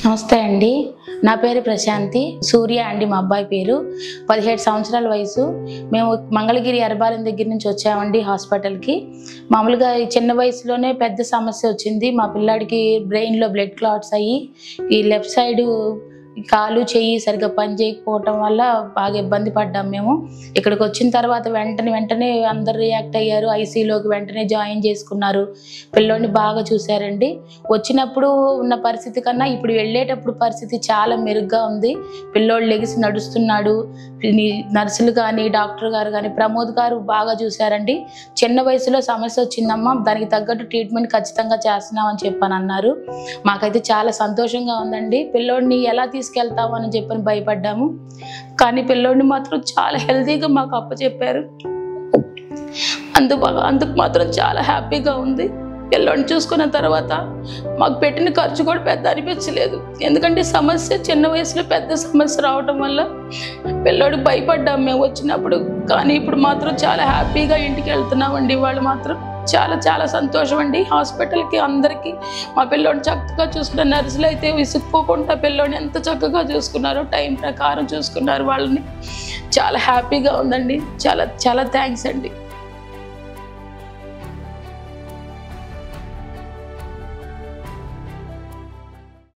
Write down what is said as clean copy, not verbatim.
నమస్తే అండి. నా పేరు ప్రశాంతి. సూర్య అండి మా అబ్బాయి పేరు. 17 సంవత్సరాల వయసు. మేము మంగళగిరి అరబాలెం దగ్గర నుంచి వచ్చామండి హాస్పిటల్కి. మామూలుగా ఈ చిన్న వయసులోనే పెద్ద సమస్య వచ్చింది. మా పిల్లాడికి బ్రెయిన్లో బ్లడ్ క్లాట్స్ అయ్యి ఈ లెఫ్ట్ సైడు కాలు చెయ్యి సరిగ్గా పని చేయకపోవటం వల్ల బాగా ఇబ్బంది పడ్డాం మేము. ఇక్కడికి వచ్చిన తర్వాత వెంటనే అందరు రియాక్ట్ అయ్యారు. ఐసీయూలోకి వెంటనే జాయిన్ చేసుకున్నారు. పిల్లోడిని బాగా చూశారండి. వచ్చినప్పుడు ఉన్న పరిస్థితి కన్నా ఇప్పుడు వెళ్ళేటప్పుడు పరిస్థితి చాలా మెరుగ్గా ఉంది. పిల్లోడు లెగిసి నడుస్తున్నాడు. నర్సులు కానీ డాక్టర్ గారు కానీ ప్రమోద్ గారు బాగా చూశారండి. చిన్న వయసులో సమస్య వచ్చిందమ్మా, దానికి తగ్గట్టు ట్రీట్మెంట్ ఖచ్చితంగా చేస్తున్నామని చెప్పని అన్నారు. మాకైతే చాలా సంతోషంగా ఉందండి. పిల్లోడిని ఎలా తీసుకెళ్తాము అని చెప్పని భయపడ్డాము, కానీ పిల్లోడిని మాత్రం చాలా హెల్తీగా మాకు అప్పచెప్పారు. అందుకు మాత్రం చాలా హ్యాపీగా ఉంది. పిల్లోడిని చూసుకున్న తర్వాత మాకు పెట్టిన ఖర్చు కూడా పెద్ద అనిపించలేదు. ఎందుకంటే సమస్య చిన్న వయసులో పెద్ద సమస్య రావటం వల్ల పిల్లోడు భయపడ్డాం మేము వచ్చినప్పుడు. కానీ ఇప్పుడు మాత్రం చాలా హ్యాపీగా ఇంటికి వెళ్తున్నామండి. వాళ్ళు మాత్రం చాలా సంతోషం అండి. హాస్పిటల్కి అందరికీ మా పిల్లోడిని చక్కగా చూసుకున్న నర్సులు అయితే విసుక్కోకుండా పిల్లోడిని ఎంత చక్కగా చూసుకున్నారో, టైం ప్రకారం చూసుకున్నారు వాళ్ళని. చాలా హ్యాపీగా ఉందండి. చాలా థ్యాంక్స్ అండి.